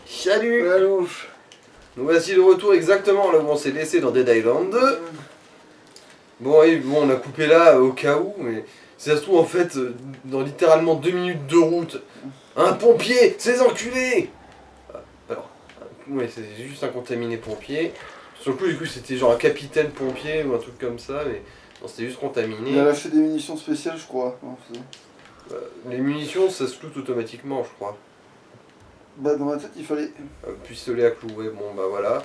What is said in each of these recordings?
Salut. Allô. Nous voici de retour exactement là où on s'est laissé dans Dead Island 2. Bon, oui, bon, on a coupé là au cas où, mais si ça se trouve en fait, dans littéralement 2 minutes de route, un pompier, ces enculés. Alors, ouais, c'est juste un contaminé pompier. Sur le coup, du coup, c'était genre un capitaine pompier ou un truc comme ça, mais non, c'était juste Il a contaminé. lâché des munitions spéciales, je crois. Les munitions, ça se loot automatiquement, je crois. Bah, dans ma tête, il fallait. Pistolet à clous, ouais, bon, bah voilà,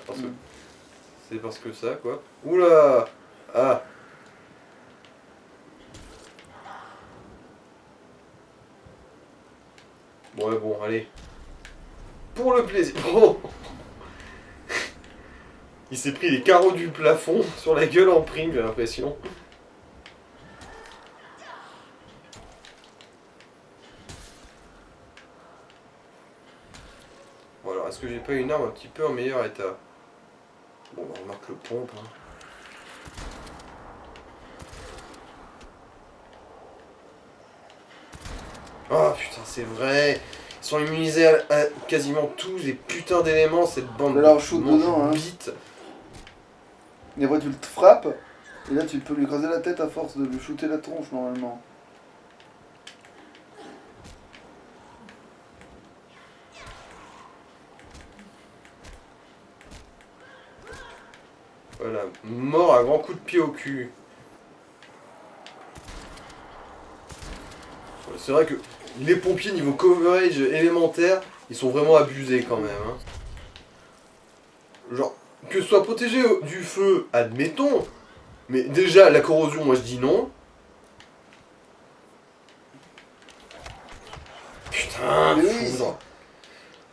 c'est parce que ça, quoi. Oula. Ah. Bon, ouais, bon, allez. Pour le plaisir. Oh. Il s'est pris les carreaux du plafond sur la gueule en prime, j'ai l'impression. Bon, alors, est-ce que j'ai pas une arme un petit peu en meilleur état? Bon, bah, on marque le pompe, hein. Oh putain, c'est vrai. Ils sont immunisés à quasiment tous les putains d'éléments, cette bande Alors, de shoot manches dedans, hein. bites. Et après, tu le frappes. Et là, tu peux lui écraser la tête à force de lui shooter la tronche, normalement. Voilà, mort à grands coups de pied au cul. C'est vrai que les pompiers niveau coverage élémentaire, ils sont vraiment abusés quand même. Hein. Genre, que ce soit protégé du feu, admettons, mais déjà la corrosion, moi je dis non. Putain, Mais oui, foudre.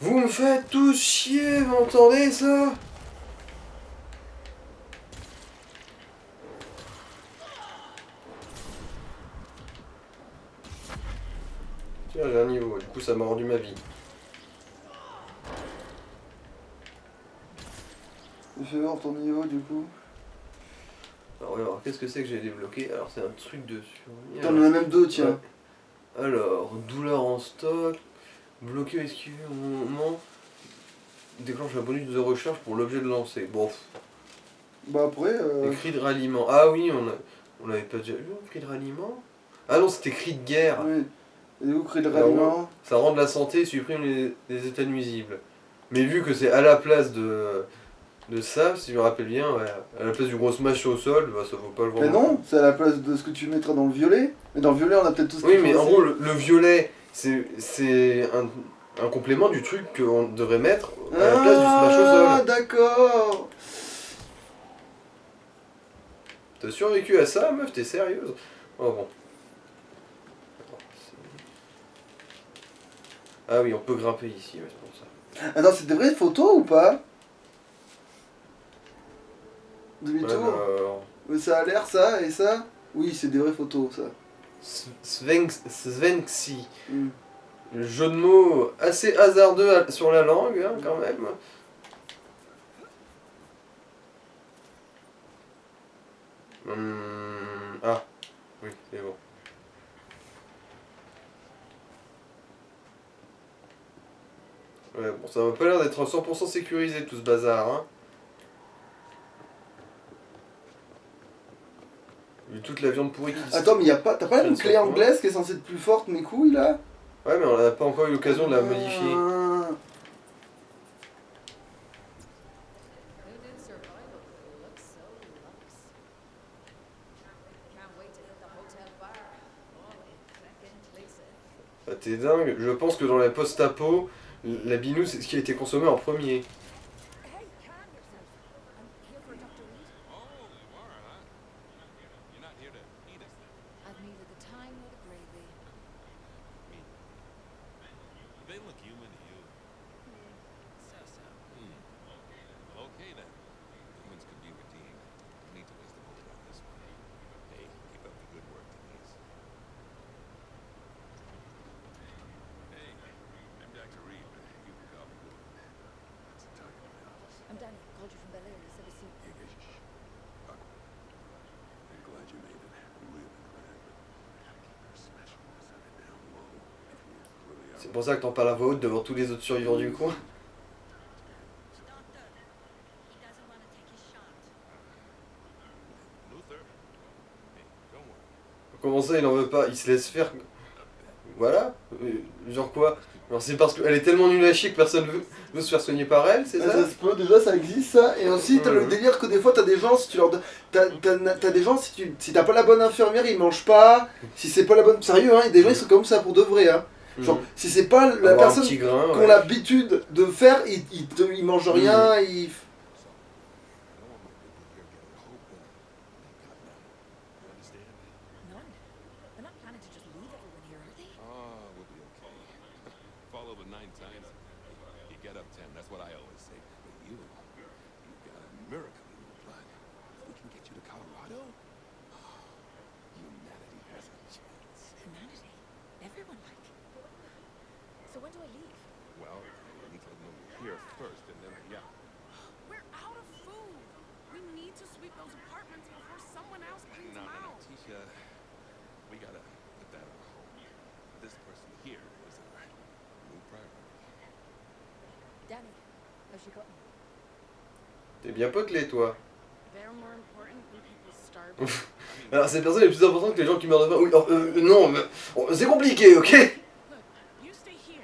Vous me faites tous chier, vous entendez ça? Tiens, j'ai un niveau, du coup ça m'a rendu ma vie. Fais voir ton niveau, du coup. Alors, on va voir qu'est-ce que c'est que j'ai débloqué. Alors, c'est un truc de survie. T'en as même deux, tiens. Ouais. Alors, douleur en stock, bloquer ou esquiver au moment, déclenche un bonus de recharge pour l'objet de lancer. Bon, Bah, après. les cris de ralliement. Ah oui, on l'avait pas déjà vu, un cri de ralliement? Ah non, c'était cri de guerre. Oui. Et du coup, cri de Alors, ralliement. ça rend de la santé et supprime les états nuisibles. Mais vu que c'est à la place de ça, si je me rappelle bien, ouais, à la place du gros smash au sol, bah, ça vaut pas le Mais vraiment. non, c'est à la place de ce que tu mettras dans le violet. Mais dans le violet, on a peut-être tout ce Oui, qu'il mais faut en aussi. gros, le violet, c'est un complément du truc qu'on devrait mettre à la place du smash au Ah, sol. d'accord. T'as survécu à ça, meuf, t'es sérieuse? Oh bon. Ah oui, on peut grimper ici, ouais, c'est pour ça. Attends, c'est des vraies photos ou pas? Demi-tour? Alors... Ça a l'air ça et ça? Oui, c'est des vraies photos ça. Svenksi. Hmm. Le jeu de mots assez hasardeux sur la langue, hein, quand même. Ah, oui, c'est bon. Ouais, bon, ça m'a pas l'air d'être 100% sécurisé tout ce bazar, hein. Vu toute la viande pourrie qui Attends, mais t'as pas traîne une sur clé le coin. anglaise qui est censée être plus forte mes couilles là? Ouais, mais on n'a pas encore eu l'occasion de la modifier. Ah. Ah, t'es dingue. Je pense que dans la post-apo, la binou c'est ce qui a été consommé en premier. I'm Danny, called you from Bel Air. You said to see me. I'm glad you made it. We live in glad, but gotta keep our specialness on it down low. If we're really out. C'est pour ça que t'en parles à voix haute devant tous les autres survivants du coin. Comment ça, il en veut pas? Il se laisse faire. Voilà. Genre quoi? Alors c'est parce qu'elle est tellement nulle à chier que personne veut se faire soigner par elle, c'est Ah, ça? ça se peut, déjà ça existe ça, et ensuite t'as le Mhm. délire que des fois t'as des gens, si tu leur donnes. T'as des gens, si t'as pas la bonne infirmière, ils mangent pas, si c'est pas la bonne. Sérieux, hein, des gens ils sont comme ça pour de vrai, hein. Genre, si c'est pas la Avoir un personne petit grain, qui ont ouais. l'habitude de faire, ils mangent rien, ils. None. They're not planning to just leave everyone here, are they? Oh, we'll be okay. Fall over 9 times, you get up 10. That's what I always say. But you've got a miracle in your blood. If we can get you to Colorado, humanity has a chance. Humanity. Everyone like. So when do I leave? Well, I need to let them know you're here first, and then, yeah. We're out of food. We need to sweep those apartments before someone else cleans No, them no, no, out. Tisha, we gotta put that on hold. This person here is our new priority. Danny, how's she gotten? T'es bien potelé, toi. They're more important than people starving. Alors, cette personne est plus importante que les gens qui meurent de faim. Oui, non, mais, c'est compliqué, ok? Look, you stay here.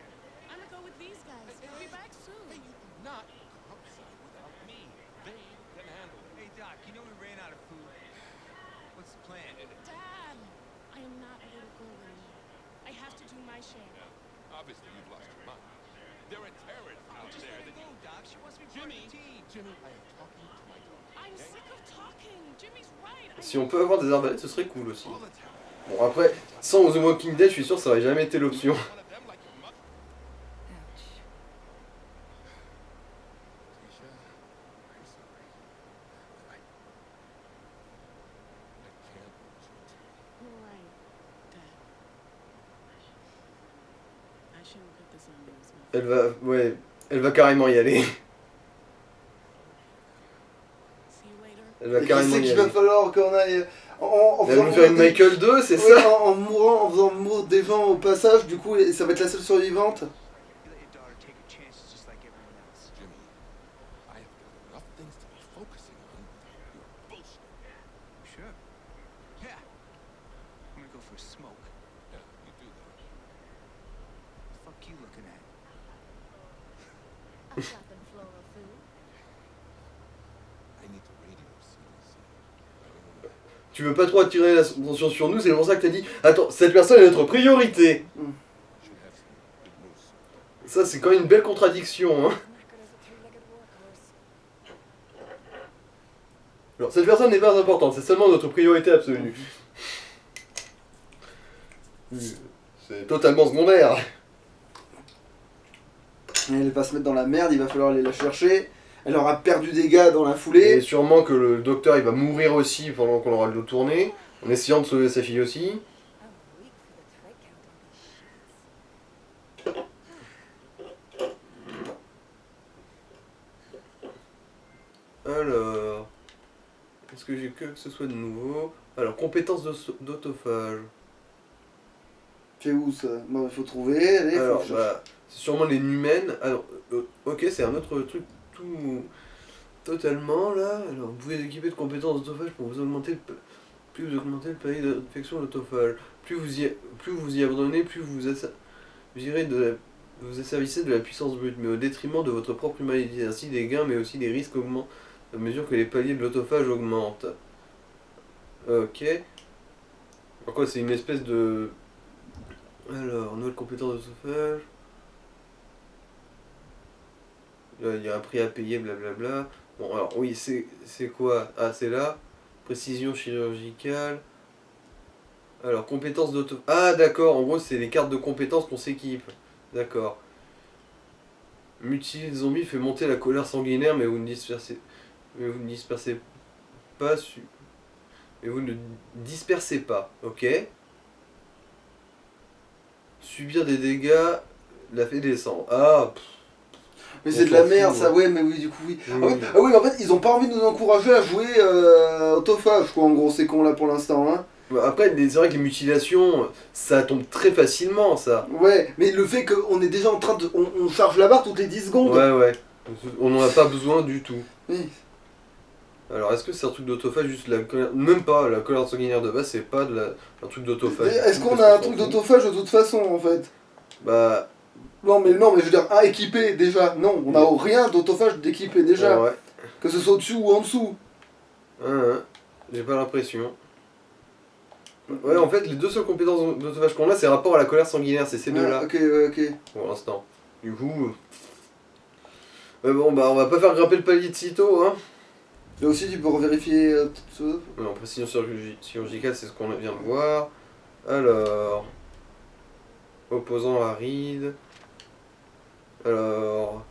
I'm gonna go with these guys. I'll be back soon. Hey, you do not go outside without me. They can handle it. Hey, Doc, you know we ran out of food. What's the plan? Dad, I am not a little girl anymore. I have to do my share. Obviously, you've lost your mind. There are terrorists out Just there let that her go, Doc. She wants to be part of Jimmy, the team. Jimmy, I am talking to my daughter. I'm sick of talking. Jimmy's right. Si on peut avoir des arbalètes, ce serait cool aussi. All the time. Bon, après, sans The Walking Dead, je suis sûr que ça aurait jamais été l'option. One of them like your mother. Ouch. Tisha, I'm sorry. I can't lose you. You're right, Dad. I shouldn't put this on you as well. Elle va, ouais, elle va carrément y aller. See you later. Elle va Et qui carrément sait y qu'il va aller. falloir qu'on aille. En Elle va nous faire une Michael 2, c'est Ouais, ça? en mourant, en faisant mourir des gens au passage, du coup, ça va être la seule survivante. You let your daughter take her chances just like everyone else. Jimmy, I have got enough things to be focusing on without your bullshit. Sure. Yeah. I'm gonna go for a smoke. Yeah, you do that. The fuck you looking at? I'm slapping floral food. I need to radio CDC. I don't want to. Tu veux pas trop attirer l'attention sur nous, c'est pour ça que t'as dit attends, cette personne est notre priorité. Should have some good news soon. Ça, c'est quand même une belle contradiction, hein. Knackered as a three-legged workhorse. Alors, cette personne n'est pas importante, c'est seulement notre priorité absolue. C'est totalement secondaire. Elle va se mettre dans la merde, il va falloir aller la chercher. Elle aura perdu des gars dans la foulée. Et sûrement que le docteur il va mourir aussi pendant qu'on aura de l'eau tournée, en essayant de sauver sa fille aussi. I'm weak for the thread count on these sheets. Alors, est-ce que j'ai que ce soit de nouveau? Alors, compétences d'autophage. C'est où ça? Bon, il faut trouver. Allez, faut Alors, chercher. bah, c'est sûrement les numènes. Alors, ok, c'est un autre truc tout totalement là. Alors, vous pouvez équiper de compétences d'autophage pour vous augmenter plus vous augmentez le palier d'infection de l'autophage. Plus vous y abandonnez, plus vous asservissez de la puissance brute, mais au détriment de votre propre humanité. Ainsi, les gains, mais aussi les risques augmentent à mesure que les paliers de l'autophage augmentent. Ok. Pourquoi c'est une espèce de... Alors, nouvelle compétence d'autophage. Il y a un prix à payer, blablabla. Bon, alors, oui, c'est quoi? Ah, c'est là. Précision chirurgicale. Alors, compétences d'autophage. Ah, d'accord, en gros, c'est les cartes de compétences qu'on s'équipe. D'accord. Mutile zombie fait monter la colère sanguinaire, mais vous ne dispersez pas. Mais vous ne dispersez pas, ok. Subir des dégâts la fait descendre. Ah, pff. Mais on c'est de s'en la fout, merde ça, ouais. ouais, mais oui, du coup, oui. Oui, Ah, oui. oui. Ah oui, mais en fait, ils ont pas envie de nous encourager à jouer autophage, quoi, en gros, ces cons là pour l'instant, hein. Bah, après, c'est vrai que les mutilations, ça tombe très facilement, ça. Ouais, mais le fait qu'on est déjà en train de. On charge la barre toutes les 10 secondes. Ouais, ouais. On n'en a pas besoin du tout. Oui. Alors, est-ce que c'est un truc d'autophage, juste la colère... Même pas, la colère sanguinaire de base, c'est pas un truc d'autophage. Est-ce qu'on Parce a un s'en truc fout. d'autophage de toute façon en fait? Bah, Non mais je veux dire, un équipé déjà. Non, on n'a rien d'autophage d'équipé déjà. ouais. Que ce soit au-dessus ou en dessous. J'ai pas l'impression. Ouais, en fait, les deux seules compétences d'autophage qu'on a, c'est rapport à la colère sanguinaire, c'est ces deux-là, Ah, ok, ouais, ok. pour l'instant. Du coup... Mais bon, bah, on va pas faire grimper le palier de sitôt, hein. Là aussi, tu peux revérifier toutes choses. Non, précision chirurgicale, c'est ce qu'on vient de voir. Alors... Opposant aride. Alors...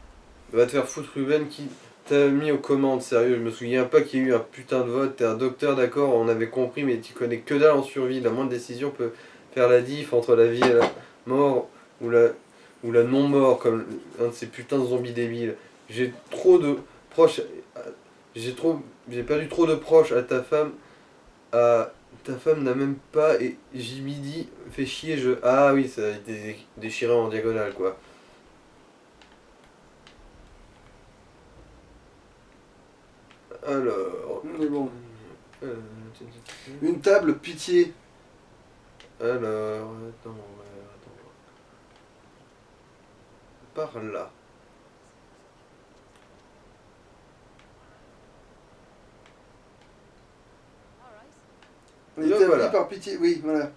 Va te faire foutre Ruben qui t'a mis aux commandes, sérieux, je me souviens pas qu'il y ait eu un putain de vote, t'es un docteur d'accord, on avait compris, mais tu connais que dalle en survie, la moindre décision peut faire la diff entre la vie et la mort, ou la non-mort, comme un de ces putains de zombies débiles. J'ai trop de proches, j'ai perdu trop de proches à ta femme, ta femme n'a même pas, et j'ai dit, fait chier, ah oui, ça a été déchiré en diagonale, quoi. Alors... Mais bon. euh, Une table, pitié. Alors... Attends... Par là. Une Et table voilà. par pitié, oui, voilà.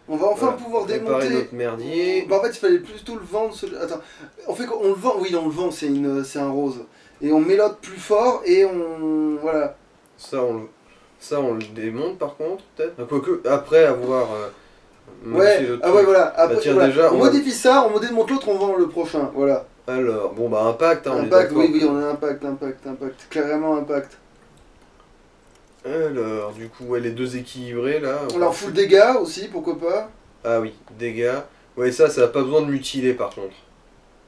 On va enfin Voilà. pouvoir Réparer démonter. notre merdier. Bah, en fait, il fallait plutôt le vendre. Attends, on fait quoi? On le vend? Oui, on le vend, c'est un rose. Et on mélote plus fort et on. Voilà. Ça, on le démonte par contre, peut-être. Quoique, après avoir... modifié Ouais, l'autre ah ouais, truc. voilà. Après, tiens, voilà. déjà, on on va- modifie ça, on démonte l'autre, on vend le prochain. Voilà. Alors, bon bah impact, hein, on est Impact, d'accord. oui, on a impact. Clairement impact. Alors, du coup, ouais, les deux équilibrés là. Alors, full dégâts aussi, pourquoi pas. Ah oui, dégâts. Ouais, ça a pas besoin de mutiler par contre.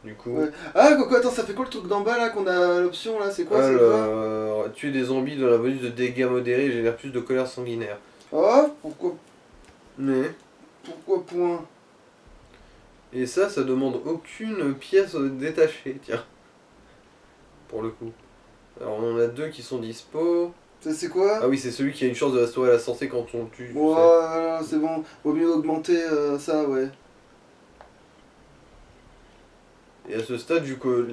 Du coup... Ouais. Ah, quoi, attends, ça fait quoi le truc d'en bas là qu'on a l'option là? C'est quoi ça? Alors, tuer des zombies dans la bonus de dégâts modérés génère plus de colère sanguinaire. Oh, pourquoi Mais... point? Et ça demande aucune pièce détachée, tiens. Pour le coup. Alors on en a deux qui sont dispo. Ça c'est quoi? Ah oui, c'est celui qui a une chance de restaurer la santé quand on le tue. tu sais. Voilà, c'est bon. Vaut mieux augmenter ça, ouais. Et à ce stade, vu que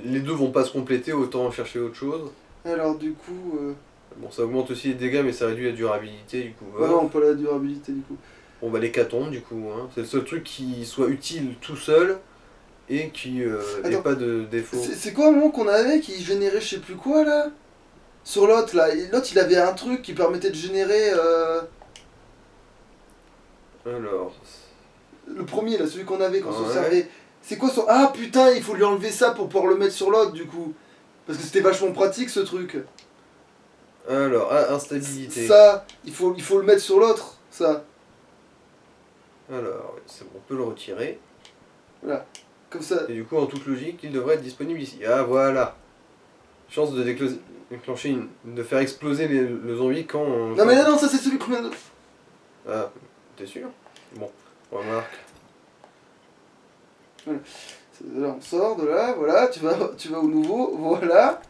les deux vont pas se compléter, autant chercher autre chose. Alors du coup... Bon, ça augmente aussi les dégâts, mais ça réduit la durabilité, du coup. Ah non, pas la durabilité du coup. On va l'hécatombe, du coup. Hein. C'est le seul truc qui soit utile tout seul et qui n'ait Attends. pas de défaut. C'est quoi un moment qu'on avait qui générait je sais plus quoi là? Sur l'autre là, l'autre il avait un truc qui permettait de générer... Alors... Le premier là, celui qu'on avait quand on Ouais. se servait. C'est quoi son... Ah putain, il faut lui enlever ça pour pouvoir le mettre sur l'autre du coup. Parce que c'était vachement pratique ce truc. Alors, instabilité. Ça, il faut le mettre sur l'autre, ça. Alors, c'est bon, on peut le retirer. Comme ça. Et du coup, en toute logique, il devrait être disponible ici. Ah, voilà. Chance de déclencher de faire exploser le zombie quand on... Non mais non, ça c'est celui qu'on vient de... Ah, t'es sûr? Bon, remarque. Là, on sort de là, voilà, tu vas au nouveau, voilà.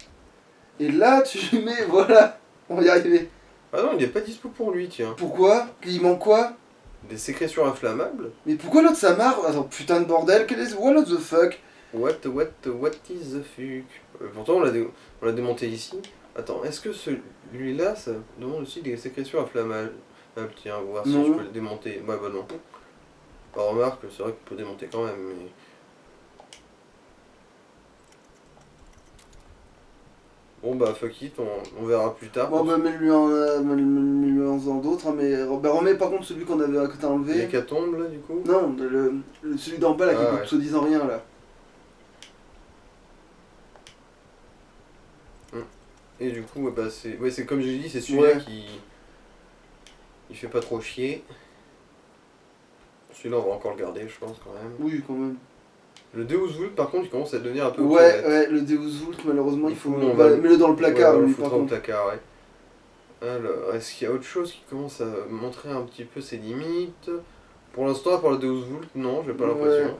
Et là, tu mets, voilà. On va y arriver. Ah non, il n'est pas dispo pour lui, tiens. Pourquoi? Il manque quoi? Des sécrétions inflammables? Mais pourquoi l'autre ça marre? Attends, putain de bordel, what the fuck? What is the fuck? Pourtant, on l'a démonté ici. Attends, est-ce que celui-là, ça demande aussi des sécrétions inflammables? Ah, tiens, on va voir si Non. je peux le démonter. Ouais, bah non. Bah, remarque, c'est vrai qu'on peut démonter quand même, mais... Bon bah fuck it, on verra plus tard. Bon bah mets-lui en faisant d'autres, hein, mais bah, remets par contre celui qu'on avait que t'as enlevé. L'hécatombe là du coup. Non, celui d'en bas là qui Ah, coûte ouais. soi-disant rien là. Et du coup, bah, c'est comme j'ai dit, c'est celui-là Ouais. qui... Il fait pas trop chier. Celui-là on va encore le garder je pense quand même. Oui quand même. Le Deus Vult par contre il commence à devenir un peu Ouais, obsolète. ouais, le Deus Vult malheureusement il faut... on va Mets-le dans le placard Ouais, on le lui par foutra au contre. placard, ouais. Alors, est-ce qu'il y a autre chose qui commence à montrer un petit peu ses limites? Pour l'instant, pour le Deus Vult, non, j'ai pas Ouais. l'impression.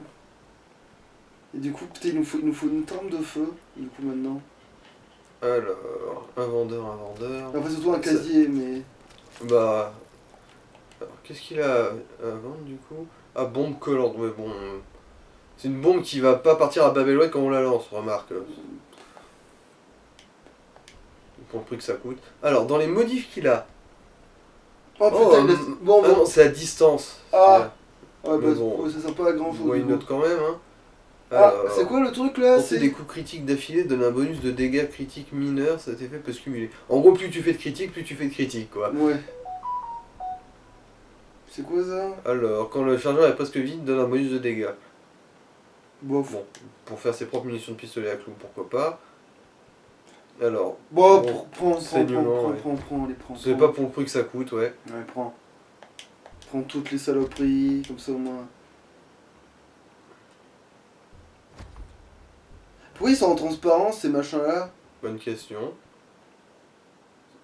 Et du coup, putain, il nous faut une trame de feu, du coup maintenant. Alors, un vendeur, un vendeur. Enfin, surtout un casier, mais. Bah. Alors, qu'est-ce qu'il a à vendre du coup? Ah, bombe collante, ouais, bon. C'est une bombe qui va pas partir à Babelwed quand on la lance, remarque. Pour le prix que ça coûte. Alors, dans les modifs qu'il a. Oh putain, il laisse. Bon, Ah bon. non, c'est à distance. Ah. Ouais, Mais bah, bon. ouais, ça sert pas à grand chose. Ouais, une note quand même, hein. Ah, Alors, c'est quoi le truc là? porter des coups critiques d'affilée donne un bonus de dégâts critiques mineurs, cet effet peut se cumuler. En gros, plus tu fais de critiques, plus tu fais de critiques, quoi. Ouais. C'est quoi ça? Alors, quand le chargeur est presque vide, donne un bonus de dégâts. Bof. Bon, pour faire ses propres munitions de pistolet à clous, pourquoi pas. Alors, Bon, bon, prends, saignement, ouais. les prends. c'est pas pour le prix que ça coûte, ouais. Ouais, prends. Prends toutes les saloperies, comme ça au moins. Pourquoi ils sont en transparence ces machins-là? Bonne question.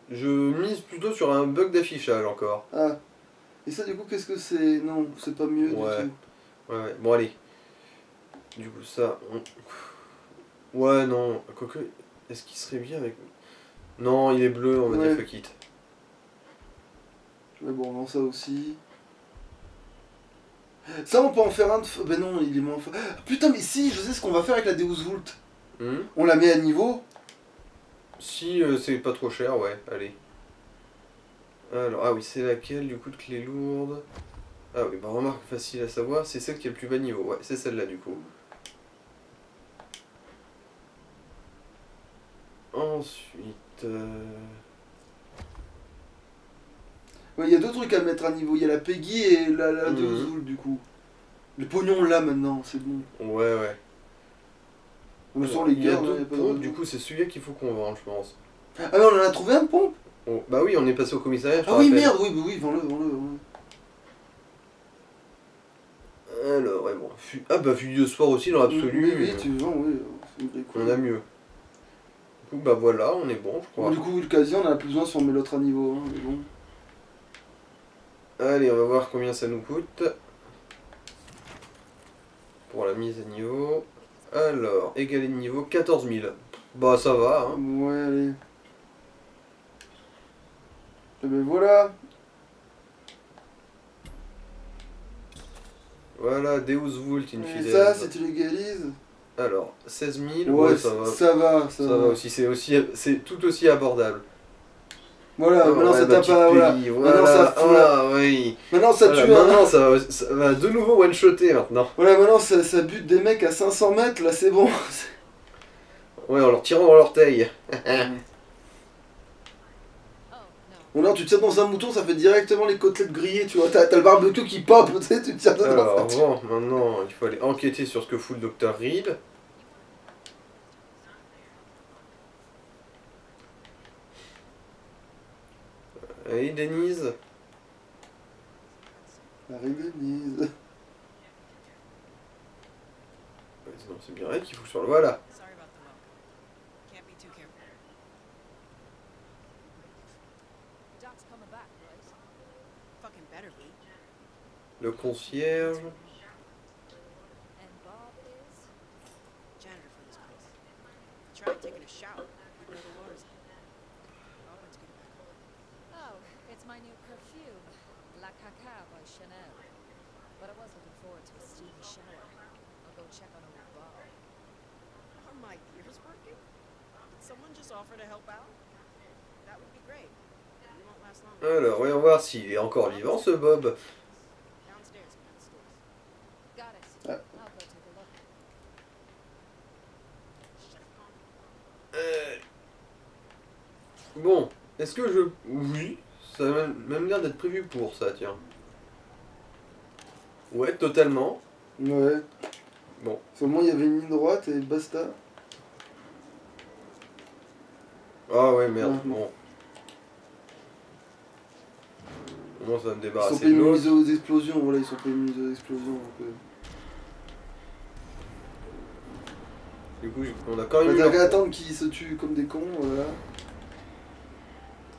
Je mise plutôt sur un bug d'affichage encore. Ah. Et ça, du coup, qu'est-ce que c'est? Non, c'est pas mieux Ouais. du tout. Ouais, bon allez. Du coup ça... Ouais non, quoique... Est-ce qu'il serait bien avec... Non, il est bleu, on va Ouais. dire fuck it. Mais bon, non, ça aussi. Ça, on peut en faire un de... Ben non, il est moins fort. Putain, mais si, je sais ce qu'on va faire avec la Deus Vult. Hmm. On la met à niveau. Si c'est pas trop cher, ouais, allez. Alors, ah oui, c'est laquelle du coup de clé lourde? Ah oui, bah remarque facile à savoir, c'est celle qui est le plus bas niveau, ouais, c'est celle-là du coup. Ensuite... Ouais, il y a deux trucs à mettre à niveau. Il y a la Peggy et la Mhm. Deus Vult, du coup. Le pognon, là, maintenant, c'est bon. Ouais, ouais. On sent les Il y a gars, deux y a pas de pompes, raison. du coup c'est celui-là qu'il faut qu'on vende, je pense. Ah, mais on en a trouvé un pompe. Oh, bah oui, on est passé au commissariat, je te Ah oui, rappelle. merde, oui, bah oui, vends-le. Alors, ouais, bon. Ah bah, fusil de sport aussi dans l'absolu. Oui, tu vends, oui. c'est une vraie On couille. a mieux. Du coup, bah voilà, on est bon, je crois. Bon, du coup, le casier, on en a plus besoin si on met l'autre à niveau. Hein, mais bon. Allez, on va voir combien ça nous coûte. Pour la mise à niveau. Alors, égaler de niveau, 14 000. Bah, ça va, hein. Ouais, allez. Et ben voilà. Voilà, Deus Vult Et Infidel. ça, si tu légalises. Alors, 16 000, Ouais, ouais, ça va. ça va. Ça va aussi, c'est tout aussi abordable. Voilà, maintenant Ouais, ça ma tape petite à. Voilà. Peggy, Maintenant ça fout la- ah, oui. Maintenant ça Voilà, tue un. maintenant, ça va de nouveau one-shotter maintenant. Voilà, maintenant ça bute des mecs à 500 mètres, là c'est bon. Ouais, en leur tirant dans l'orteil. Oh, no. Bon, non, tu tires dans un mouton, ça fait directement les côtelettes grillées, tu vois. T'as le barbecue qui pop, tu sais, tu tires dedans. Alors, bon, maintenant, il faut aller enquêter sur ce que fout le Dr. Reed. Allez, Denise. Arrive, Denise. Non, c'est bien elle qu'il faut sur le... Voilà. Sorry about the milk. Can't be too careful. Doc's coming back, right? Fucking better be. Le concierge. And Bob is? Janitor for this place. Tried taking a shower. Even though the water's on. Robin's getting back on. Oh, it's my new perfume, La Caca by Chanel. But I was looking forward to a steamy shower. I'll go check on old Bob. Are my ears working? Did someone just offer to help out? That would be great. We won't last long. Alors, voyons voir s'il est encore vivant, ce Bob. Downstairs behind the stores. Got it. Ah. I'll go take a look. Bon, est-ce que je... Oui, ça a même l'air d'être prévu pour ça, tiens. Ouais, totalement. Ouais. Bon. Seulement il y avait une ligne droite et basta. Ah ouais, merde, Mhm. bon. Comment ça va me Ils sont débarrasser pas de l'autre. immunisés aux explosions, voilà, ils sont pas immunisés aux explosions. Donc, Du coup, on a quand même eu... t'as qu'à attendre qu'ils se tuent comme des cons, voilà.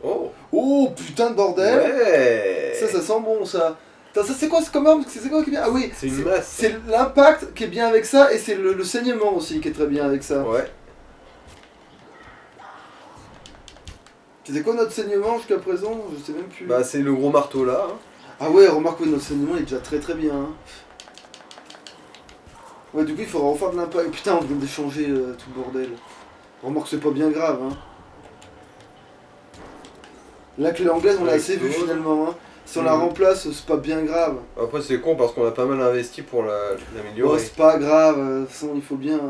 Oh. Oh putain de bordel! Ouais. Ça sent bon ça. Attends, ça c'est quoi ce commun? C'est quoi qui est bien? Ah oui, C'est une masse. c'est l'impact qui est bien avec ça et c'est le saignement aussi qui est très bien avec ça. Ouais. C'était quoi notre saignement jusqu'à présent? Je sais même plus. Bah c'est le gros marteau là. Hein. Ah ouais, remarque, ouais, notre saignement est déjà très bien. Hein. Ouais, du coup, il faudra refaire de l'impact. Putain, on vient d'échanger tout le bordel. Remarque, c'est pas bien grave. Hein. La clé anglaise, on l'a Ouais, assez vu cool. finalement. Hein. Si on la remplace, c'est pas bien grave. Après c'est con parce qu'on a pas mal investi pour Bon, l'améliorer. c'est pas grave. De toute façon, il faut bien.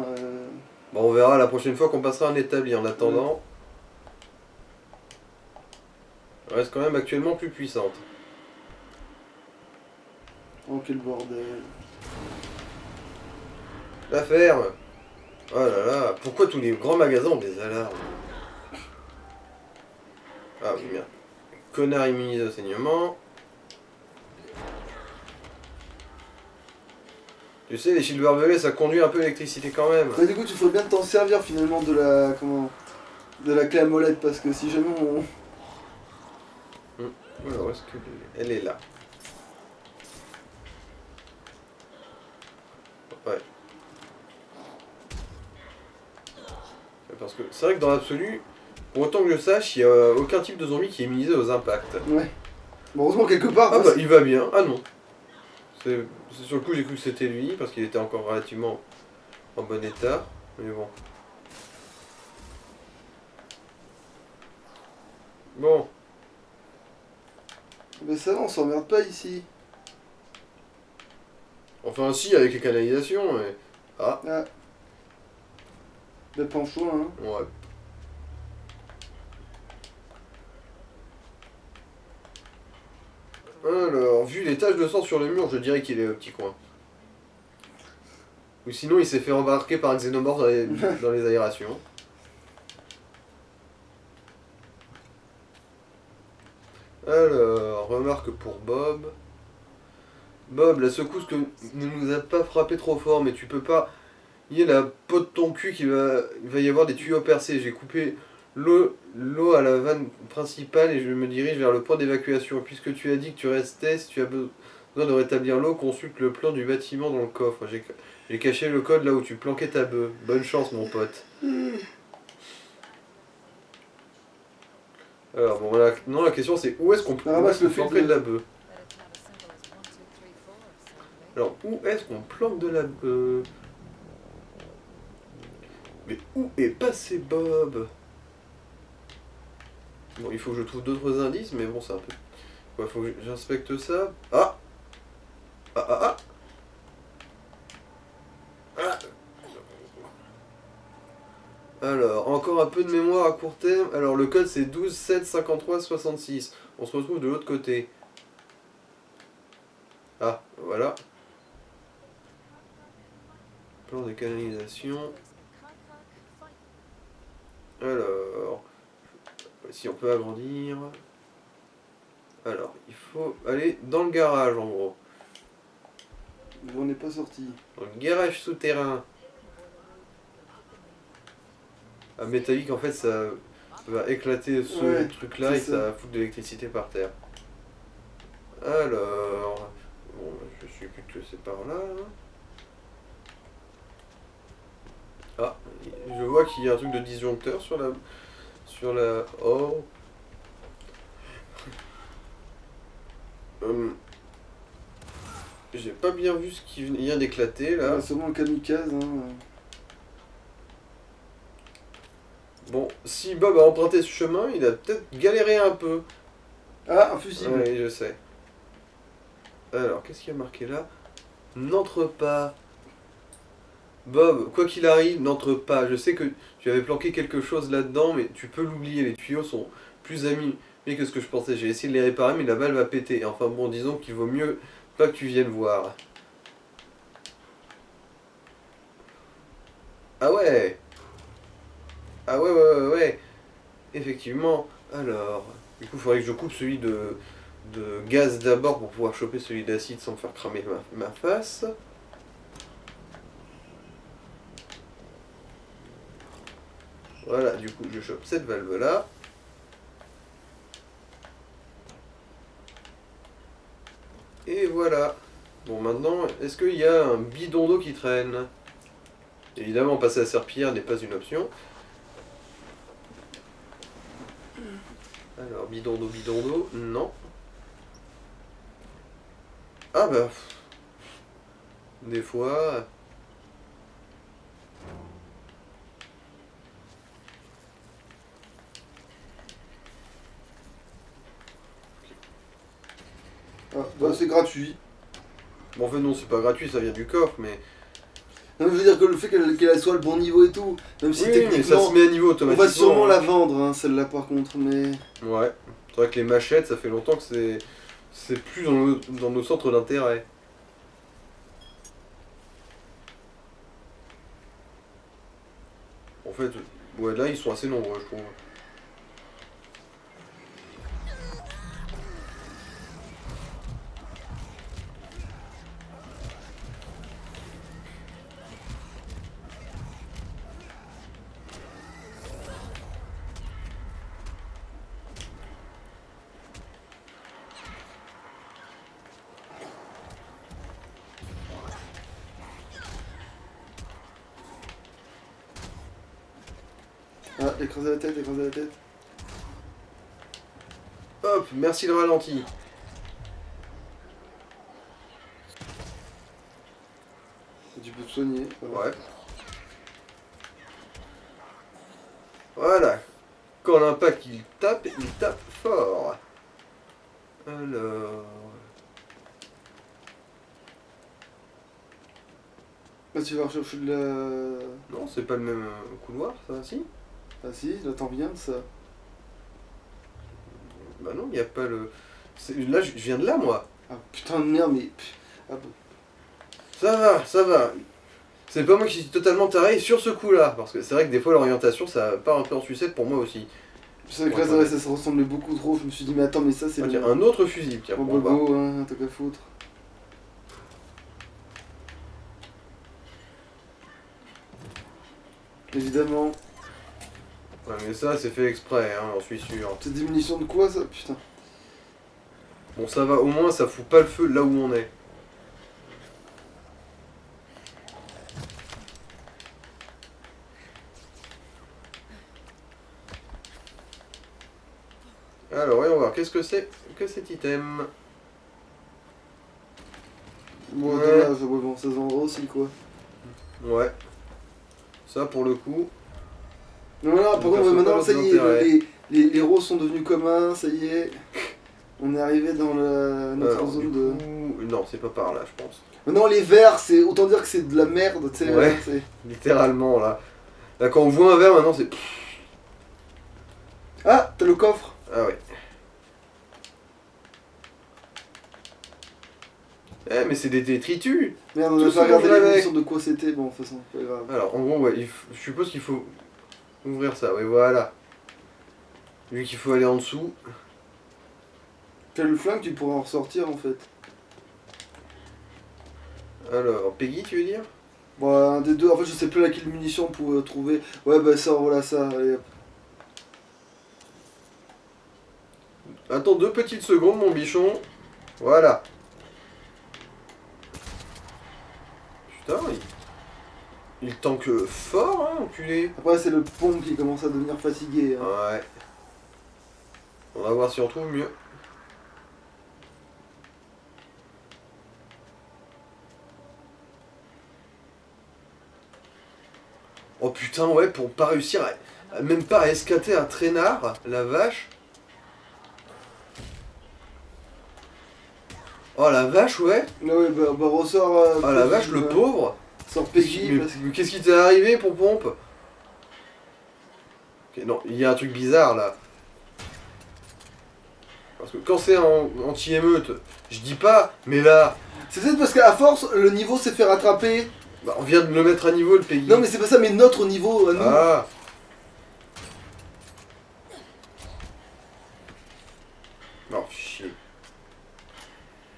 Bon on verra la prochaine fois qu'on passera un établi. En attendant, elle reste quand même actuellement plus puissante. Oh, quel bordel. La ferme. Oh là là, pourquoi tous les grands magasins ont des alarmes? Ah oui, merde. Connard immunisé au saignement. Tu sais, les shields barbelés, ça conduit un peu l'électricité quand même. Mais du coup, tu ferais bien de t'en servir finalement de la. Comment. De la clé à molette, parce que si jamais on. Alors, est-ce que. Elle est là. Ouais. Parce que c'est vrai que dans l'absolu, pour autant que je sache, il n'y a aucun type de zombie qui est immunisé aux impacts. Ouais. Bon, heureusement, quelque part. Ah hein, bah il va bien. Ah non. C'est sur le coup j'ai cru que c'était lui parce qu'il était encore relativement en bon état. Mais bon. Bon. Mais ça va, on s'emmerde pas ici. Enfin si avec les canalisations. Mais... Ah. Ah. Le penchon, hein. Ouais. Alors, vu les taches de sang sur le mur, je dirais qu'il est au petit coin. Ou sinon il s'est fait embarquer par un xénomorphe dans les aérations. Alors, remarque pour Bob. Bob, la secousse ne nous a pas frappé trop fort, mais tu peux pas... Il y a la peau de ton cul il va y avoir des tuyaux percés. J'ai coupé l'eau à la vanne principale et je me dirige vers le point d'évacuation. Puisque tu as dit que tu restais, si tu as besoin de rétablir l'eau, consulte le plan du bâtiment dans le coffre. J'ai caché le code là où tu planquais ta bœuf. Bonne chance mon pote. Alors bon, maintenant la question c'est où est-ce qu'on peut ramasse le planquer filtre. de la bœuf? Better to have a symbol as 1, 2, 3, 4 or something. Alors où est-ce qu'on planque de la bœuf? Mais où est passé Bob? Bon, il faut que je trouve d'autres indices, mais bon, c'est un peu... Ouais, faut que j'inspecte ça. Ah! Ah ah ah! Ah! Alors, encore un peu de mémoire à court terme. Alors, le code c'est 12 7 53 66. On se retrouve de l'autre côté. Ah, voilà. Plan de canalisation. Alors, si on peut agrandir. Alors, il faut aller dans le garage en gros. On n'est pas sorti. Dans le garage souterrain. À métallique, en fait, ça va éclater ce truc-là c'est et ça. ça va foutre de l'électricité par terre. Alors, bon, je suis plus que c'est par là. Hein. Ah, je vois qu'il y a un truc de disjoncteur sur la... Oh. J'ai pas bien vu ce qui vient d'éclater là. Ouais, seulement le kamikaze, hein. Bon, si Bob a emprunté ce chemin, il a peut-être galéré un peu. Ah, un fusible. Oui, je sais. Alors, qu'est-ce qu'il y a marqué là? N'entre pas. Bob, quoi qu'il arrive, n'entre pas. Je sais que tu avais planqué quelque chose là-dedans, mais tu peux l'oublier. Les tuyaux sont plus abîmés que ce que je pensais. J'ai essayé de les réparer, mais la balle va péter. Enfin bon, disons qu'il vaut mieux pas que tu viennes voir. Ah ouais! Ah ouais. Effectivement. Alors, du coup, il faudrait que je coupe celui de gaz d'abord pour pouvoir choper celui d'acide sans me faire cramer ma face. Voilà, du coup, je chope cette valve-là. Et voilà. Bon, maintenant, est-ce qu'il y a un bidon d'eau qui traîne? Évidemment, passer à serpillière n'est pas une option. Alors, bidondo, non. Ah bah... Des fois... Ah, bah c'est gratuit. Bon, en fait, non, c'est pas gratuit, ça vient du coffre, mais... Non, je veux dire que le fait qu'elle soit le bon niveau et tout, même si Oui, mais ça techniquement, se met à niveau on automatiquement. va sûrement hein. la vendre, hein, celle-là par contre, mais... Ouais. C'est vrai que les machettes, ça fait longtemps que c'est plus dans nos centres d'intérêt. En fait, ouais, là, ils sont assez nombreux, je trouve. Ah, écraser la tête, écraser la tête. Hop, merci le ralenti. Tu peux te soigner. Ouais. Voilà. Quand l'impact il tape fort. Alors... Là, tu vas rechercher de la... Non, c'est pas le même couloir, ça, si? Ah si, là t'en viens de ça. Bah non, il n'y a pas le... Là, je viens de là, moi. Ah putain de merde, mais... Ah, bah. Ça va, ça va. C'est pas moi qui suis totalement taré sur ce coup-là. Parce que c'est vrai que des fois, l'orientation, ça part un peu en sucette pour moi aussi. C'est vrai que là, Ouais, ça se ressemblait beaucoup trop, je me suis dit, mais attends, mais ça c'est Ah, le... tiens, un autre fusil, tiens, Bon pour voir. bobo, hein, t'as qu'à foutre. Évidemment. Ouais, mais ça, c'est fait exprès, hein, j'en suis sûr. C'est des munitions de quoi ça, putain? Bon, ça va, au moins, ça fout pas le feu là où on est. Alors, voyons voir, qu'est-ce que c'est que cet item? Bon, Ouais. dommage, ouais, bon, ça se vendra aussi quoi. Ouais. Ça, pour le coup... Non, voilà, par Donc, contre, ça, maintenant, pas ça y d'intérêt. est, les héros sont devenus communs, ça y est. On est arrivé dans notre Alors, zone du de... coup... Non, c'est pas par là, je pense. Maintenant, les verts, c'est autant dire que c'est de la merde, tu sais. Ouais. C'est... Littéralement, là. Là, quand on voit un verre, maintenant, c'est... Ah, t'as le coffre. Ah ouais. Eh, mais c'est des détritus. Merde, on Tout a ce pas regardé qu'on les avait. munitions de quoi c'était, bon, de toute façon, pas grave. Alors, en gros, ouais, je suppose qu'il faut ouvrir ça, ouais, voilà. Vu qu'il faut aller en dessous. T'as le flingue, tu pourras en ressortir en fait. Alors, Peggy, tu veux dire? Bon, un des deux, en fait, je sais plus laquelle munition on pouvait trouver. Ouais, bah ça, voilà ça, allez hop. Attends 2 petites secondes, mon bichon. Voilà. Putain, il tanque fort, hein, enculé. Après, c'est le pompe qui commence à devenir fatigué. Hein. Ouais. On va voir si on trouve mieux. Oh putain, ouais, pour pas réussir même pas à escater un traînard, la vache. Oh la vache, ouais. Ah ouais, bah ressort. Oh la Peggy, vache, le pauvre. Sort Peggy, Mais parce que. qu'est-ce qui t'est arrivé, pour pompe? Ok, non, il y a un truc bizarre là. Parce que quand c'est en anti-émeute, je dis pas, mais là, C'est peut-être parce qu'à force, le niveau s'est fait rattraper. bah, on vient de le mettre à niveau le pays. Non, mais c'est pas ça, mais notre niveau à nous. Ah. Non, chier.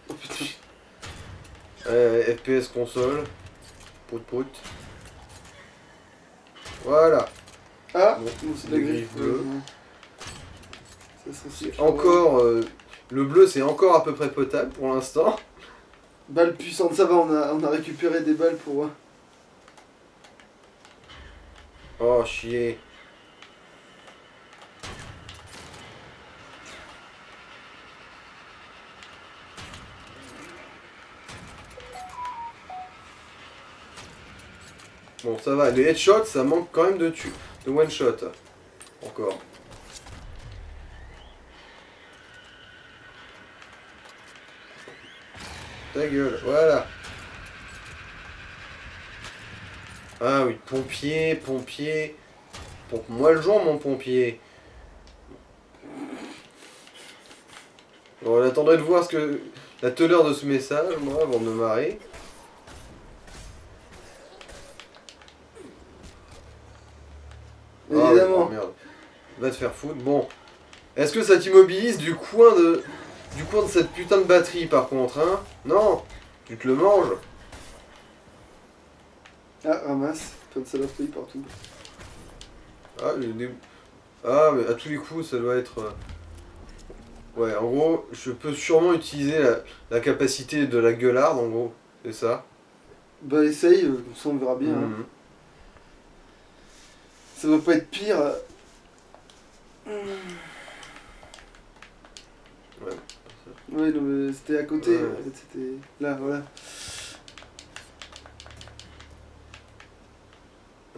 Oh putain. FPS console. Prout prout. Voilà. Ah, Bon, bon, c'est de la des griffe griffes bleues. Ça serait aussi. Encore, le bleu c'est encore à peu près potable pour l'instant. Balle puissante, ça va, on a récupéré des balles pour. Oh chier. Bon, ça va. Les headshots, ça manque quand même de one shot. Encore. Ta gueule, voilà. Ah oui, pompier. Pompe-moi le joint, mon pompier. Bon, on attendrait de voir la teneur de ce message, moi, avant de me marrer. Évidemment. Oh, merde. Va te faire foutre. Bon. Est-ce que ça t'immobilise du coin de cette putain de batterie, par contre, hein? Non. Tu te le manges. Ah, ramasse. Plein de saloperies partout. Ah, mais à tous les coups, ça doit être... Ouais, en gros, je peux sûrement utiliser la capacité de la gueularde, en gros. C'est ça. Bah essaye, comme ça on verra bien. Hein. Mhm. Ça va pas être pire. Ouais. Ouais, non, mais c'était à côté. Ouais. En fait, c'était là, voilà.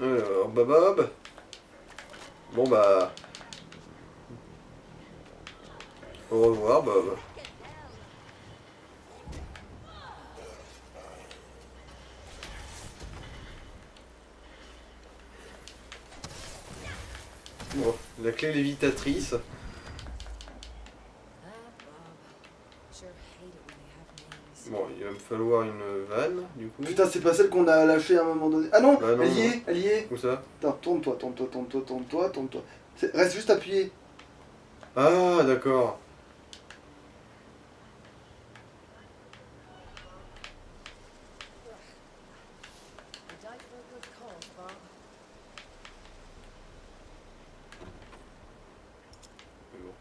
Alors, Bob. Bon bah... Au revoir, Bob. Bon, la clé lévitatrice. Ah, Bob. Sure hate it when they have names. Bon, il va me falloir une vanne, du coup. Putain, c'est pas celle qu'on a lâchée à un moment donné. Ah non, Bah non, elle y non. est, elle y est. Où ça? Attends, tourne-toi. Reste juste appuyé. Ah, d'accord. You died for a good cause, Bob. Mais bon.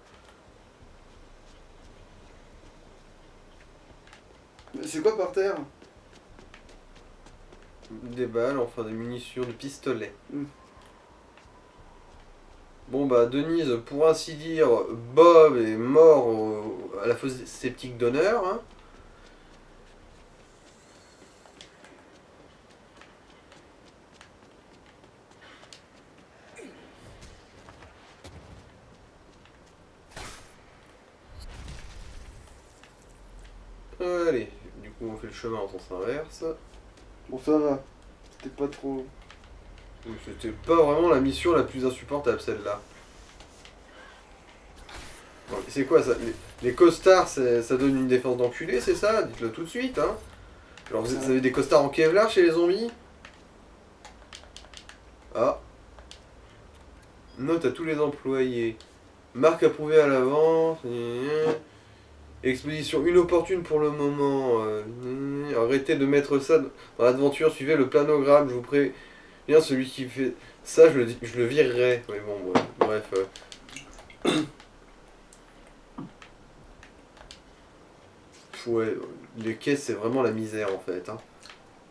Mais c'est quoi par terre? Des balles, enfin des munitions de pistolet. Mm. Bon bah Denise, pour ainsi dire, Bob est mort à la fosse sceptique d'honneur. Hein. Allez, du coup on fait le chemin en sens inverse. Bon, ça va. C'était pas trop. C'était pas vraiment la mission la plus insupportable celle-là. Bon, c'est quoi ça? Les costards, ça donne une défense d'enculé, c'est ça? Dites-le tout de suite, hein. Alors vous avez des costards en Kevlar chez les zombies? Ah. Note à tous les employés. Marque approuvée à l'avance. Expédition inopportune pour le moment. Arrêtez de mettre ça dans l'aventure. Suivez le planogramme. Je vous préviens, celui qui fait ça, je le virerai. Mais bon, bref. Ouais, les caisses, c'est vraiment la misère en fait. Hein.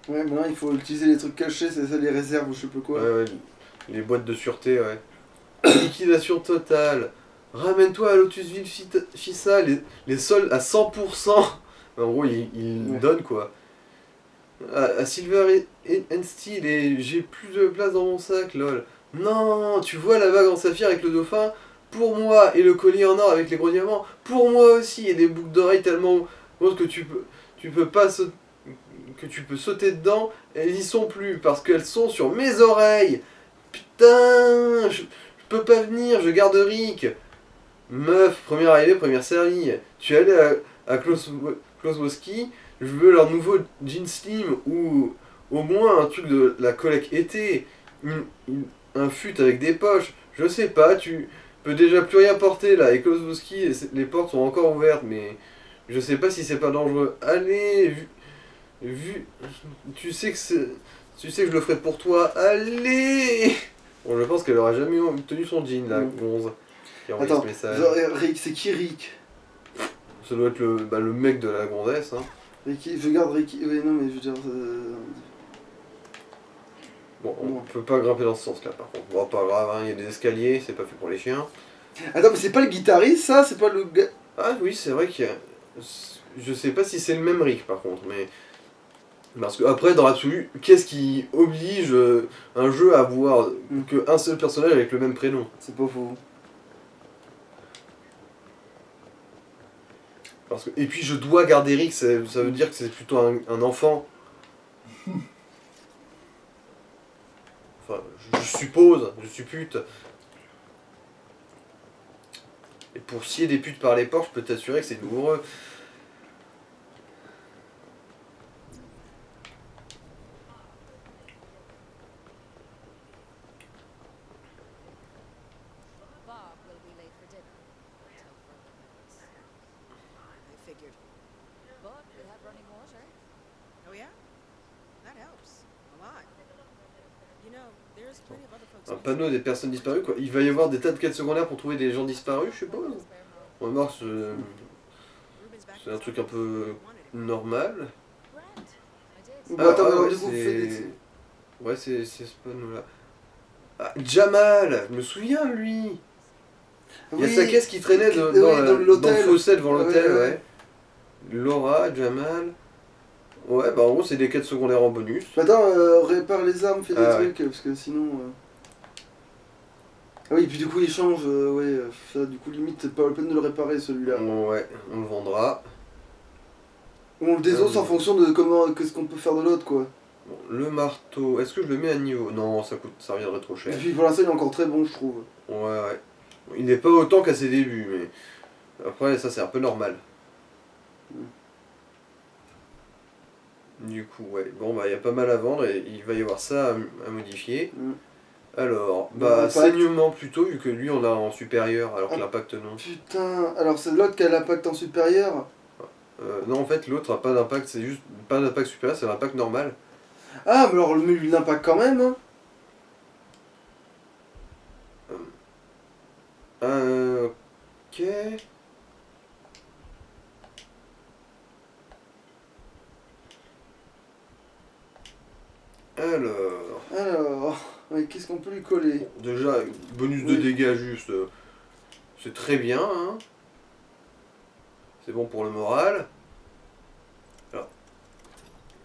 Ouais, maintenant il faut utiliser les trucs cachés, c'est ça, les réserves ou je sais pas quoi. Ouais, les boîtes de sûreté, ouais. Liquidation totale. Ramène-toi à Lotusville Fissa, les soldes à 100%. En gros, il Ouais. donne quoi. À Silver and Steel, et j'ai plus de place dans mon sac, lol. Non, tu vois la bague en saphir avec le dauphin? Pour moi, et le collier en or avec les gros diamants? Pour moi aussi, et des boucles d'oreilles tellement grosses que tu peux pas que tu peux sauter dedans, elles y sont plus, parce qu'elles sont sur mes oreilles. Putain, je peux pas venir, je garde Rick. Meuf, première arrivée, première série. Tu es allé à Klosowski, je veux leur nouveau jean slim ou au moins un truc de la collecte été, un fut avec des poches. Je sais pas, tu peux déjà plus rien porter là. Et Klosowski, les portes sont encore ouvertes, mais je sais pas si c'est pas dangereux. Allez, tu sais que je le ferai pour toi. Allez. Bon, je pense qu'elle aura jamais obtenu son jean là, Gonze. Qui a envoyé Attends, ce message. Rick, c'est qui Rick? Ça doit être le mec de la gonzesse. Hein. Ricky, je garde Ricky. Oui, non, mais je veux dire. Bon, on Non. peut pas grimper dans ce sens là par contre. Bon, pas grave, hein, il y a des escaliers, c'est pas fait pour les chiens. Attends, mais c'est pas le guitariste ça? C'est pas le gars. Ah oui, c'est vrai qu'il y a... Je sais pas si c'est le même Rick par contre, mais... Parce que après, dans l'absolu, qu'est-ce qui oblige un jeu à avoir qu'un seul personnage avec le même prénom? C'est pas faux. Parce que... Et puis je dois garder Rick, ça veut dire que c'est plutôt un enfant. Enfin, je suppose, je suppute. Et pour scier des putes par les portes, je peux t'assurer que c'est douloureux. Bob will be late for dinner until further notice. I figured. But we'll have running water. Oh yeah? That helps. A lot. You know, there's plenty of other folks. Un panneau des personnes disparues, quoi. Il va y avoir des tas de quêtes secondaires pour trouver des gens disparus, je suppose. On va voir, c'est un truc un peu normal. Brent, I did. Bon, attends, alors, ouais, du coup, fais des... ouais, c'est ce panneau-là. Ah, Jamal, je me souviens de lui. Il y a sa caisse qui traînait dans le fossé devant l'hôtel, ouais. Laura, Jamal. Ouais, bah en gros, c'est des quêtes secondaires en bonus. Attends, répare les armes, fais des ouais. trucs, parce que sinon... Ah oui, puis du coup, il change, ouais, ça, du coup, limite, c'est pas la peine de le réparer, celui-là. Ouais, on le vendra. On le désosse en fonction de comment, qu'est-ce qu'on peut faire de l'autre, quoi. Bon, le marteau, est-ce que je le mets à niveau? Non, ça reviendrait trop Et cher. puis pour l'instant, il est encore très bon, je trouve. Ouais. Il n'est pas autant qu'à ses débuts, mais après, ça c'est un peu normal. Du coup, ouais. Bon, bah, il y a pas mal à vendre et il va y avoir ça à modifier. Alors, bah, saignement plutôt, vu que lui on l'a en supérieur, alors que l'impact non. Putain, alors c'est l'autre qui a l'impact en supérieur? Non, en fait, l'autre a pas d'impact, c'est juste pas d'impact supérieur, c'est l'impact normal. Ah, mais alors lui, l'impact quand même, hein. Ok. Alors, ouais, qu'est-ce qu'on peut lui coller? Déjà, bonus de dégâts juste, c'est très bien, hein. C'est bon pour le moral. Alors,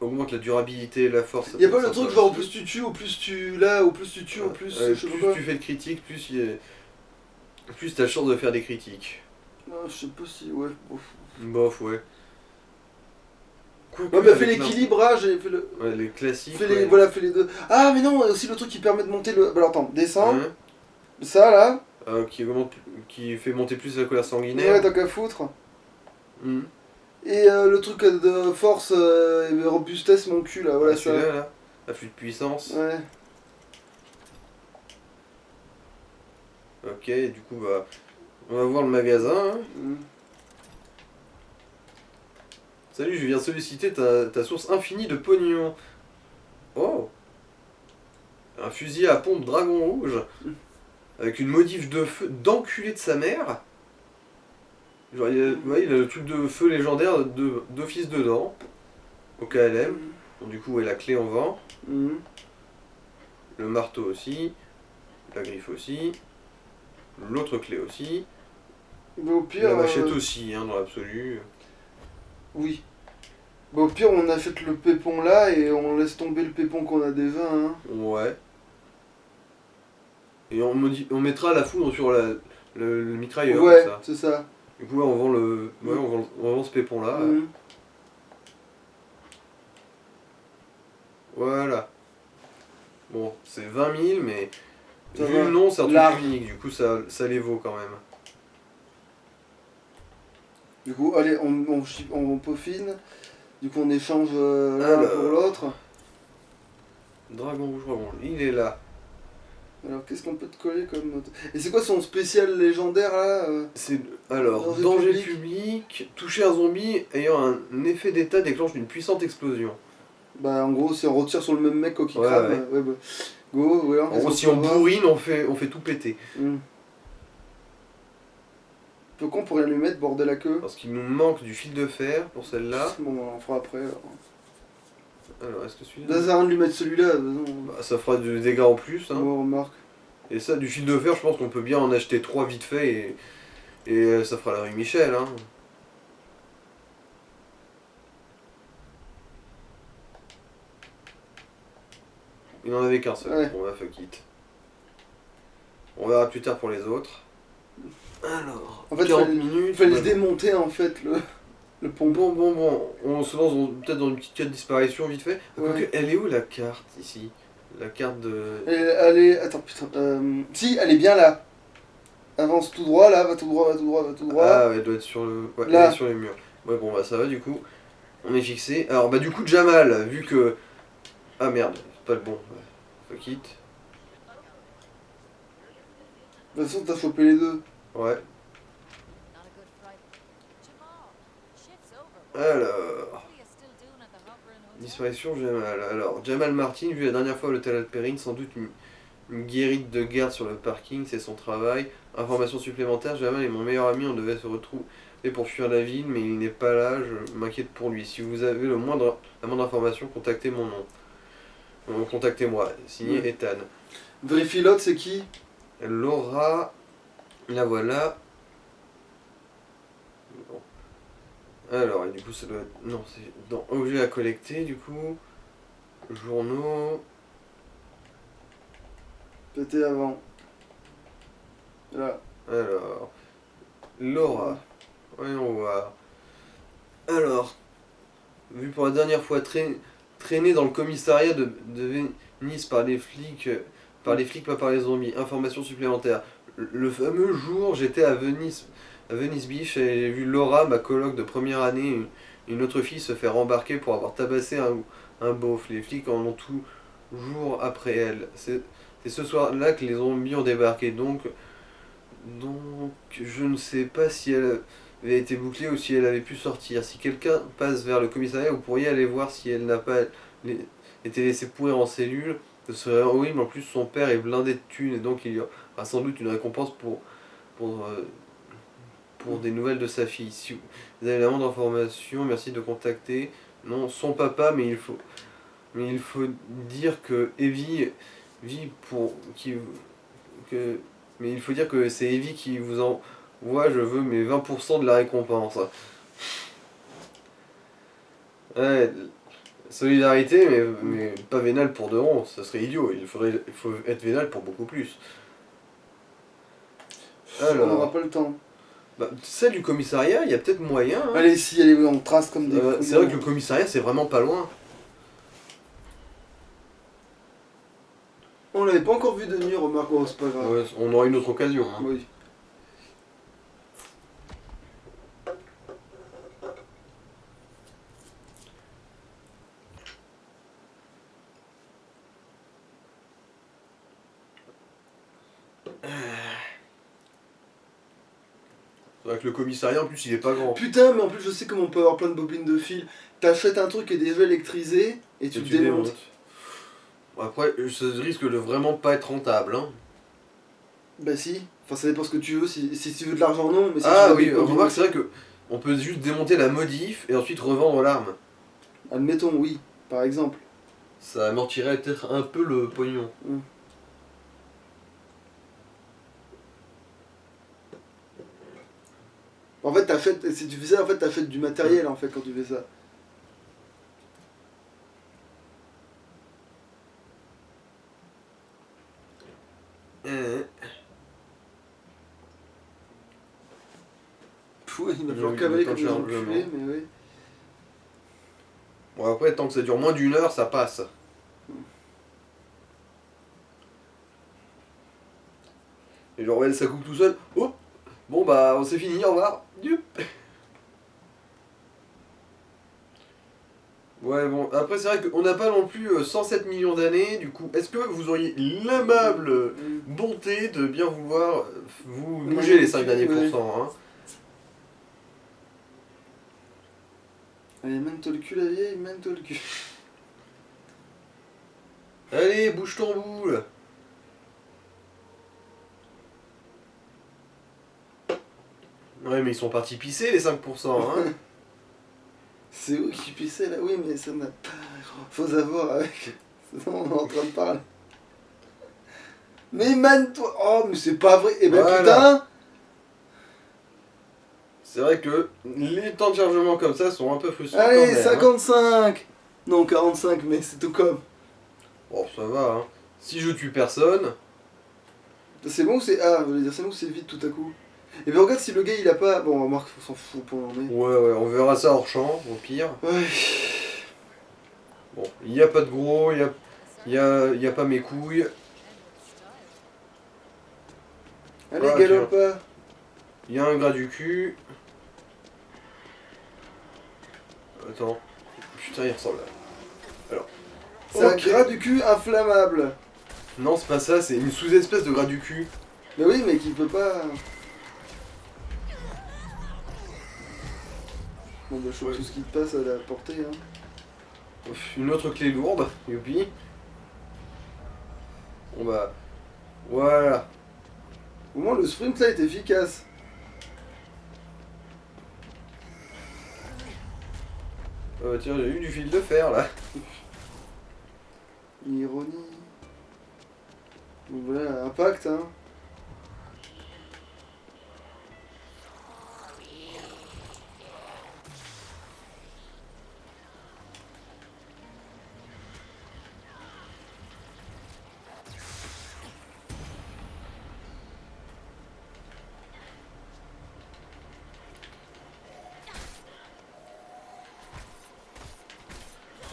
augmente la durabilité, la force. Y'a pas le truc genre au plus tu tues, au plus tu... Là, au plus tu tues, au plus... je sais pas plus quoi. tu fais de critiques, plus t'as de chance de faire des critiques. Non, je sais pas si... Ouais, bof. Bof, ouais. Ouais, bah fais l'équilibrage et fais le... Ouais, les classiques. Fais les... Voilà, fais les deux. Ah, mais non, aussi le truc qui permet de monter le... Bah alors attends, descends. Hein Ça, là. Qui fait monter plus la colère sanguinaire. Ouais, tant qu'à foutre. Mhm. Et le truc de force et de robustesse, mon cul, là, voilà ça. Celui-là, là. Afflux de puissance. Ouais. Ok, du coup, bah, on va voir le magasin. Hein. Salut, je viens solliciter ta source infinie de pognon. Oh! Un fusil à pompe dragon rouge. Avec une modif de feu d'enculé de sa mère. Genre, il a le truc de feu légendaire d'office dedans. Au KLM. Donc, du coup, ouais, la clé on vend. Le marteau aussi. La griffe aussi. L'autre clé aussi. Bah, au pire... La machette aussi, hein, dans l'absolu. Oui. Bah, au pire, on achète le pépon là et on laisse tomber le pépon qu'on a déjà, hein. Ouais. Et on mettra la foudre sur le mitrailleur. Ouais, comme ça. c'est ça. Du coup, là, on vend on vend ce pépon là. Voilà. Bon, c'est 20 000, mais Ça vu va. le nom, c'est un truc Large. unique. Du coup, ça les vaut quand même. Du coup, allez, on peaufine. Du coup, on échange l'un Alors. pour l'autre. Dragon rouge, il est là. Alors, qu'est-ce qu'on peut te coller comme... Et c'est quoi son spécial légendaire, là Alors, danger public, toucher un zombie ayant un effet d'état déclenche une puissante explosion. Bah, en gros, si on retire sur le même mec, quoi qu'il Ouais, crame, ouais. bah, go, ouais. En gros, si on bourrine, on fait tout péter. Peu con pour rien lui mettre, bordel à queue. Parce qu'il nous manque du fil de fer pour celle-là. Bon, bah, on fera après, alors. Alors, est-ce que celui-là... Ça sert à rien de lui mettre celui-là, non. Bah, ça fera du dégât en plus. Hein. Ouais, remarque. Et ça, du fil de fer, je pense qu'on peut bien en acheter 3 vite fait et ça fera la rue Michel. Hein. Il en avait qu'un seul. Ouais. Bon bah fuck it. On verra plus tard pour les autres. Alors, En fait, 40 il minutes. fallait bah, démonter en fait le pont. Bon, on se lance peut-être dans une petite carte disparition vite fait. Ouais. Quoique, elle est où la carte ici? La carte de... Elle est. Attends, putain. Si, elle est bien là. Avance tout droit là, va tout droit, va tout droit, va tout droit. Ah ouais, elle doit être sur le... Ouais, Là. elle est sur les murs. Ouais bon bah ça va du coup. On est fixé. Alors bah du coup Jamal, vu que... Ah merde, c'est pas le bon. Ouais. Fuck it. De toute façon, t'as chopé les deux. Ouais. Not a good fright. Jamal, shift's over. Alors... What are you still doing at the Hopper Inn Hotel? Disparition Jamal. Alors, Jamal Martin, vu la dernière fois à l'hôtel Alperine, sans doute une guérite de garde sur le parking, c'est son travail. Information supplémentaire, Jamal est mon meilleur ami, on devait se retrouver pour fuir la ville, mais il n'est pas là, je m'inquiète pour lui. Si vous avez la moindre information, contactez mon nom. Contactez-moi, signé Ouais. Ethan. Vérifie l'autre, c'est qui? Laura, la voilà. Bon. Alors, et du coup, ça doit être... Non, c'est dans objet à collecter, du coup. Journaux. C'était avant. Là. Alors, Laura, voyons voir. Alors, vu pour la dernière fois traîné dans le commissariat de Venise par les flics, pas par les zombies. Information supplémentaire. Le fameux jour, j'étais à Venice Beach et j'ai vu Laura, ma coloc de première année, une autre fille se faire embarquer pour avoir tabassé un beauf. Les flics en ont toujours après elle. C'est ce soir-là que les zombies ont débarqué, donc je ne sais pas si elle avait été bouclée ou si elle avait pu sortir. Si quelqu'un passe vers le commissariat, vous pourriez aller voir si elle n'a pas été laissée pourrir en cellule. Ce serait horrible, en plus son père est blindé de thunes et donc il y aura sans doute une récompense pour des nouvelles de sa fille. Si vous avez la moindre information, merci de contacter. Non, son papa, mais il faut dire que Evie mais il faut dire que c'est Evie qui vous envoie, je veux mes 20% de la récompense. Ouais, solidarité, mais pas vénal pour 2 ronds, ça serait idiot, il faut être vénal pour beaucoup plus. On n'aura Alors, pas le temps. bah, celle du commissariat, il y a peut-être moyen. Hein. Allez, si, allez, on trace comme des. C'est vrai que le commissariat, c'est vraiment pas loin. On l'avait pas encore vu de nuit, remarque, oh, c'est pas grave. Ouais, on aura une autre occasion. Hein. Oui. C'est vrai que le commissariat, en plus, il est pas grand. Putain, mais en plus, je sais comment on peut avoir plein de bobines de fil. T'achètes un truc qui est déjà électrisé et tu Et le tu démontes. démontes. Bon, après, ça risque de vraiment pas être rentable. Hein. Bah si, enfin ça dépend ce que tu veux, si tu veux de l'argent non, mais si Ah tu veux oui, des bobines remarque, de c'est vrai que on peut juste démonter la modif et ensuite revendre l'arme. admettons, oui, par exemple. Ça amortirait peut-être un peu le pognon. En fait, si tu fais ça, en fait, t'as fait du matériel en fait quand tu fais ça. Pfff, il va falloir Oui, cavaler le temps comme de des chargement. enculés, mais oui. Bon, après, tant que ça dure moins d'1 heure, ça passe. Et genre, ouais, ça coupe tout seul. Oh, bon, bah, c'est fini, au revoir. Yup. Ouais, bon, après, c'est vrai qu'on n'a pas non plus 107 millions d'années, du coup, est-ce que vous auriez l'aimable bonté de bien vouloir vous bouger les 5 derniers pourcents, hein? Allez, mène-toi le cul la vieille, mène-toi le cul. Allez, bouge ton boule. Ouais, mais ils sont partis pisser les 5%, hein. C'est eux qui pissaient là, oui, mais ça n'a pas grand-chose à voir avec ce dont on est en train de parler. Mais mène-toi. Oh, mais c'est pas vrai. Eh ben Voilà. putain. C'est vrai que les temps de chargement comme ça sont un peu frustrants Allez, quand même, 55. Non, 45, mais c'est tout comme. Bon, ça va, hein. Si je tue personne... C'est bon ou c'est. Ah, je voulais dire, c'est bon ou c'est vide tout à coup. Et ben regarde si le gars il a pas. Bon, remarque, on s'en fout pour l'emmener. Ouais, on verra ça hors champ, au pire. Ouais. Bon, il n'y a pas de gros, il y a pas mes couilles. And with style. Allez, Ah, galope pas. Il y a un gras du cul. Attends. Putain, il ressemble à... C'est un Ok. gras du cul inflammable. Non, c'est pas ça, c'est une sous-espèce de gras du cul. Mais oui, mais qui peut pas. Bon, bah, je trouve Ouais. tout ce qui te passe à la portée. Hein. Une autre clé lourde, youpi. Bon bah... Voilà. Au moins, le sprint là est efficace. Tiens, j'ai eu du fil de fer, là. Ironie. Donc voilà, impact, hein.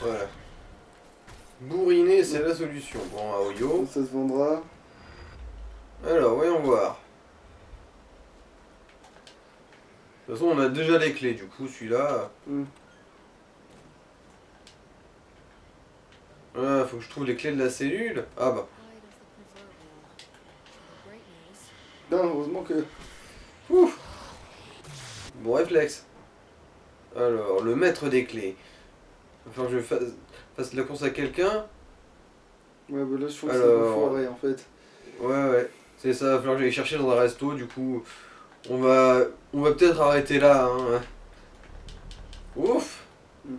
Voilà. Bourriner, c'est la solution. Bon, à Oyo. Ça se vendra. Alors, voyons voir. De toute façon, on a déjà les clés, du coup, celui-là... Ah, faut que je trouve les clés de la cellule. Ah bah. Height of the proverbial. The great news. Non, heureusement que. Ouf. Bon réflexe. Alors, le maître des clés. Il va falloir que je fasse de la course à quelqu'un. Ouais, bah là, je trouve que Alors. c'est enfoiré en fait. Ouais. C'est ça, il va falloir que j'aille chercher dans un resto, du coup. On va peut-être arrêter là. Hein. Ouf. Mm.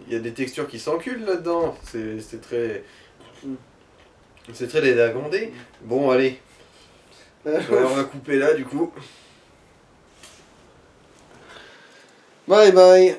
Il y a des textures qui s'enculent là-dedans. C'est très... Mm. C'est très dédagondé. Bon, allez. Ouais, on va couper là, du coup. Bye bye.